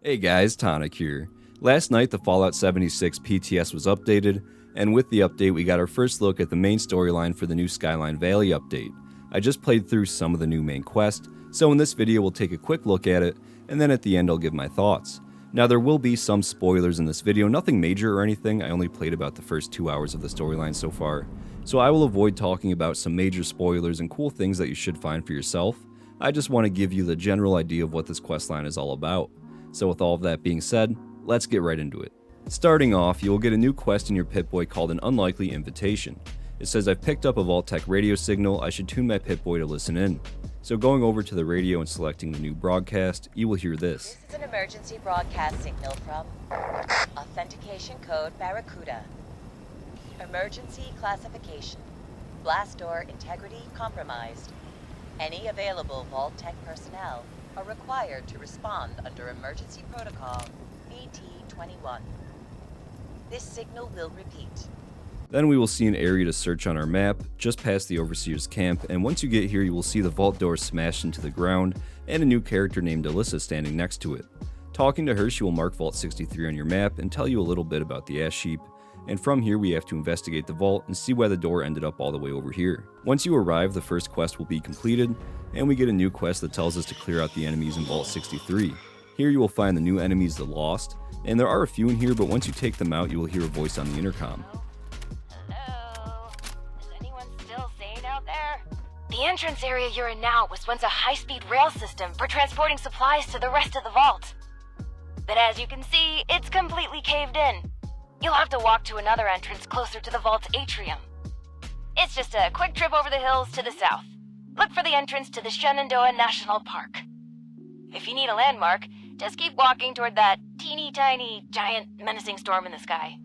Hey guys, Tonic here. Last night the Fallout 76 PTS was updated, and with the update we got our first look at the main storyline for the new Skyline Valley update. I just played through some of the new main quest, so in this video we'll take a quick look at it, and then at the end I'll give my thoughts. Now there will be some spoilers in this video, nothing major or anything. I only played about the first 2 hours of the storyline so far, so I will avoid talking about some major spoilers and cool things that you should find for yourself. I just want to give you the general idea of what this questline is all about. So with all of that being said, let's get right into it. Starting off, you will get a new quest in your Pip-Boy called an Unlikely Invitation. It says I've picked up a Vault-Tec radio signal, I should tune my Pip-Boy to listen in. So going over to the radio and selecting the new broadcast, you will hear this. This is an emergency broadcast signal from Authentication Code Barracuda. Emergency classification. Blast door integrity compromised. Any available Vault-Tec personnel are required to respond under Emergency Protocol AT-21. This signal will repeat. Then we will see an area to search on our map, just past the Overseer's camp, and once you get here you will see the vault door smashed into the ground, and a new character named Alyssa standing next to it. Talking to her, she will mark Vault 63 on your map and tell you a little bit about the Ash Heap, and from here we have to investigate the vault and see why the door ended up all the way over here. Once you arrive, the first quest will be completed, and we get a new quest that tells us to clear out the enemies in Vault 63. Here you will find the new enemies, the Lost, and there are a few in here, but once you take them out you will hear a voice on the intercom. Hello? Is anyone still sane out there? The entrance area you're in now was once a high-speed rail system for transporting supplies to the rest of the vault. But as you can see, it's completely caved in. You'll have to walk to another entrance closer to the vault's atrium. It's just a quick trip over the hills to the south. Look for the entrance to the Shenandoah National Park. If you need a landmark, just keep walking toward that teeny tiny, giant, menacing storm in the sky.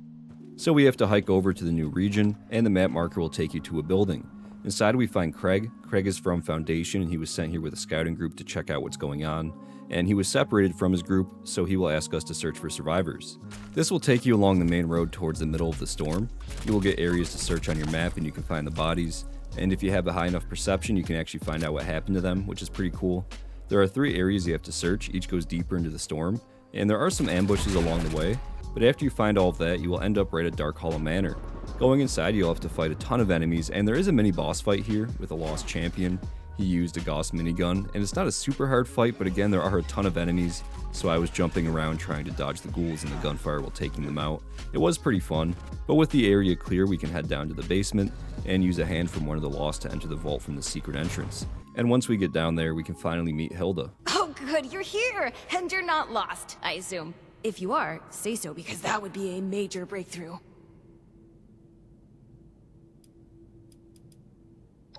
So we have to hike over to the new region, and the map marker will take you to a building. Inside we find Craig. Craig is from Foundation, and he was sent here with a scouting group to check out what's going on. And he was separated from his group, so he will ask us to search for survivors. This will take you along the main road towards the middle of the storm. You will get areas to search on your map, and you can find the bodies. And if you have a high enough perception, you can actually find out what happened to them, which is pretty cool. There are 3 areas you have to search, each goes deeper into the storm, and there are some ambushes along the way, but after you find all of that, you will end up right at Dark Hollow Manor. Going inside, you'll have to fight a ton of enemies, and there is a mini boss fight here with a lost champion. He used a Gauss minigun, and it's not a super hard fight, but again, there are a ton of enemies, so I was jumping around trying to dodge the ghouls and the gunfire while taking them out. It was pretty fun, but with the area clear, we can head down to the basement and use a hand from one of the Lost to enter the vault from the secret entrance. And once we get down there, we can finally meet Hilda. Oh good, you're here! And you're not lost, I assume. If you are, say so, because that would be a major breakthrough.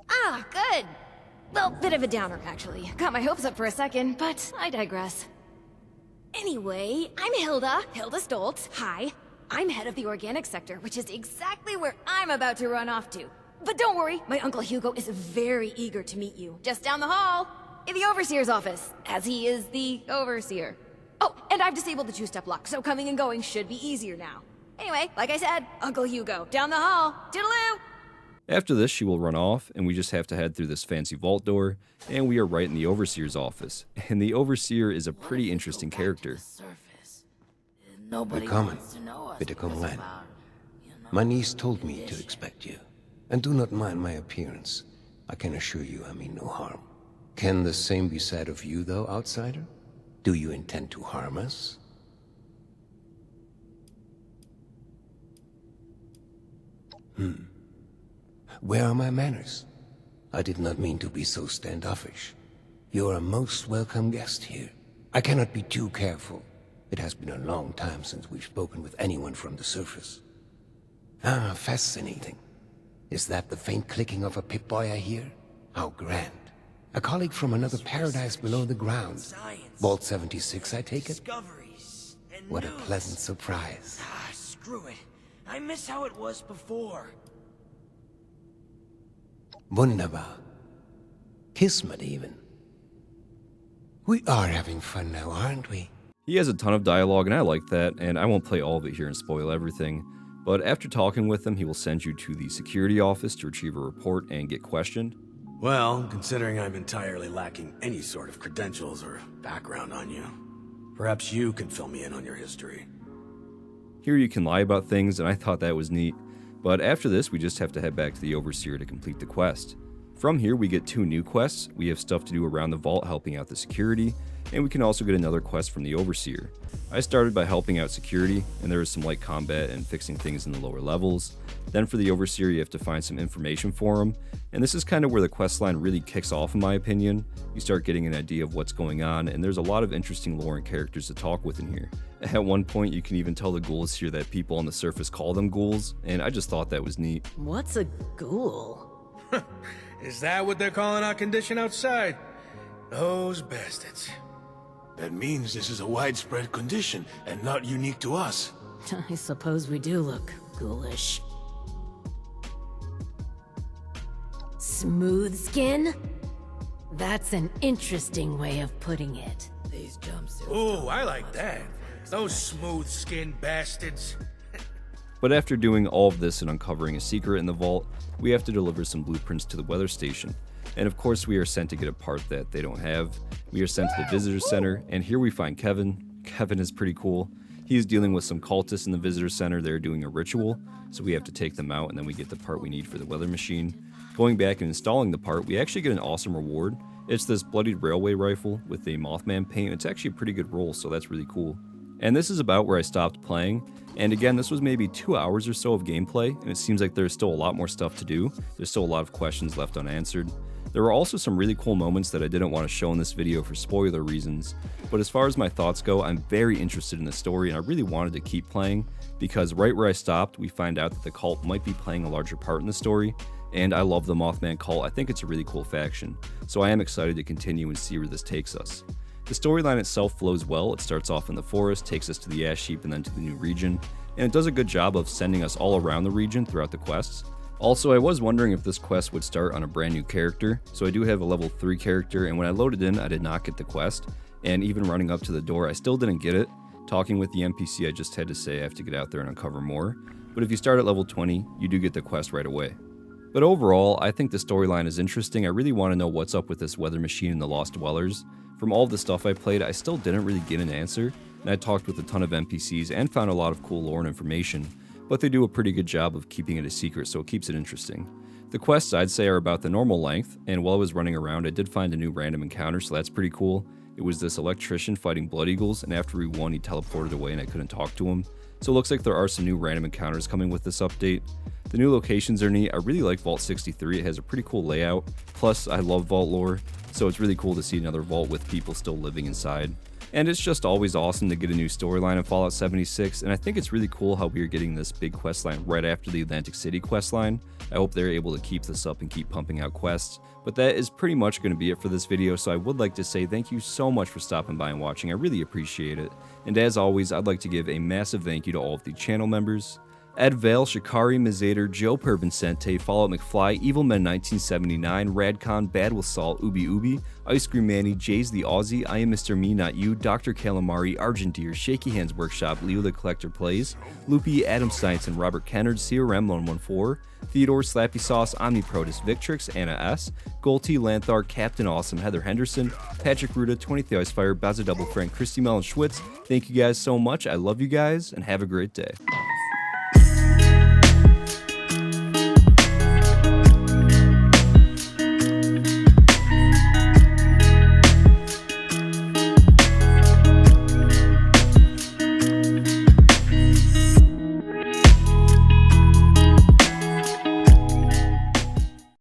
Ah, good! Well, bit of a downer, actually. Got my hopes up for a second, but I digress. Anyway, I'm Hilda Stoltz. Hi. I'm head of the organic sector, which is exactly where I'm about to run off to. But don't worry, my Uncle Hugo is very eager to meet you. Just down the hall, in the Overseer's office, as he is the Overseer. Oh, and I've disabled the 2-step lock, so coming and going should be easier now. Anyway, like I said, Uncle Hugo, down the hall. Toodaloo! After this, she will run off, and we just have to head through this fancy vault door, and we are right in the Overseer's office. And the Overseer is a pretty interesting character. Willkommen, bitte komm rein. My niece told me to expect you. And do not mind my appearance. I can assure you I mean no harm. Can the same be said of you, though, outsider? Do you intend to harm us? Where are my manners? I did not mean to be so standoffish. You're a most welcome guest here. I cannot be too careful. It has been a long time since we've spoken with anyone from the surface. Ah, fascinating. Is that the faint clicking of a Pip-Boy I hear? How grand. A colleague from another paradise below the ground. Vault 76, I take it? What a pleasant surprise. Ah, screw it. I miss how it was before. Wunderbar. Kismet even. We are having fun now, aren't we? He has a ton of dialogue, and I like that, and I won't play all of it here and spoil everything. But after talking with him, he will send you to the security office to retrieve a report and get questioned. Well, considering I'm entirely lacking any sort of credentials or background on you, Perhaps you can fill me in on your history. Here you can lie about things, and I thought that was neat. But after this, we just have to head back to the Overseer to complete the quest. From here, we get 2 new quests. We have stuff to do around the vault helping out the security, and we can also get another quest from the Overseer. I started by helping out security, and there was some light combat and fixing things in the lower levels. Then for the Overseer, you have to find some information for him, and this is kind of where the questline really kicks off in my opinion. You start getting an idea of what's going on, and there's a lot of interesting lore and characters to talk with in here. At one point, you can even tell the ghouls here that people on the surface call them ghouls, and I just thought that was neat. What's a ghoul? Is that what they're calling our condition outside? Those bastards. That means this is a widespread condition and not unique to us. I suppose we do look ghoulish. Smooth skin? That's an interesting way of putting it. These jumpsuits. Ooh, I like that. Those smooth-skinned bastards. But after doing all of this and uncovering a secret in the vault, we have to deliver some blueprints to the weather station. And of course we are sent to get a part that they don't have. We are sent to the visitor center, and here we find Kevin. Kevin is pretty cool. He is dealing with some cultists in the visitor center. They're doing a ritual, so we have to take them out, and then we get the part we need for the weather machine. Going back and installing the part, we actually get an awesome reward. It's this bloodied railway rifle with a Mothman paint. It's actually a pretty good roll, so that's really cool. And this is about where I stopped playing. And again, this was maybe 2 hours or so of gameplay, and it seems like there's still a lot more stuff to do. There's still a lot of questions left unanswered. There were also some really cool moments that I didn't want to show in this video for spoiler reasons, but as far as my thoughts go, I'm very interested in the story and I really wanted to keep playing, because right where I stopped, we find out that the cult might be playing a larger part in the story, and I love the Mothman cult. I think it's a really cool faction, so I am excited to continue and see where this takes us. The storyline itself flows well. It starts off in the forest, takes us to the ash heap and then to the new region, and it does a good job of sending us all around the region throughout the quests. Also, I was wondering if this quest would start on a brand new character, so I do have a level 3 character, and when I loaded in, I did not get the quest, and even running up to the door, I still didn't get it. Talking with the NPC, I just had to say I have to get out there and uncover more, but if you start at level 20, you do get the quest right away. But overall, I think the storyline is interesting. I really want to know what's up with this weather machine and the Lost Dwellers. From all the stuff I played, I still didn't really get an answer, and I talked with a ton of NPCs and found a lot of cool lore and information, but they do a pretty good job of keeping it a secret, so it keeps it interesting. The quests, I'd say, are about the normal length, and while I was running around, I did find a new random encounter, so that's pretty cool. It was this electrician fighting Blood Eagles, and after we won, he teleported away and I couldn't talk to him. So it looks like there are some new random encounters coming with this update. The new locations are neat. I really like Vault 63, it has a pretty cool layout, plus I love Vault lore, so it's really cool to see another vault with people still living inside. And it's just always awesome to get a new storyline in Fallout 76, and I think it's really cool how we are getting this big questline right after the Atlantic City questline. I hope they're able to keep this up and keep pumping out quests. But that is pretty much going to be it for this video, so I would like to say thank you so much for stopping by and watching. I really appreciate it. And as always, I'd like to give a massive thank you to all of the channel members: Ed Vale, Shikari, Mizader, Joe Pervincente, Fallout McFly, Evilman1979, Radcon, Badwill Salt, Ubi, Ice Cream Manny, Jays the Aussie, I Am Mr. Me Not You, Dr. Calamari, Argent Deer, Shaky Hands Workshop, Leo the Collector Plays, Loopy, Adam Science, and Robert Kennard, CRM114, Theodore, Slappy Sauce, Omniprotus, Victrix, Anna S, Golty, Lanthar, Captain Awesome, Heather Henderson, Patrick Ruda, 20th Icefire, Bazza Double Frank, Christy Mellon Schwitz. Thank you guys so much. I love you guys, and have a great day.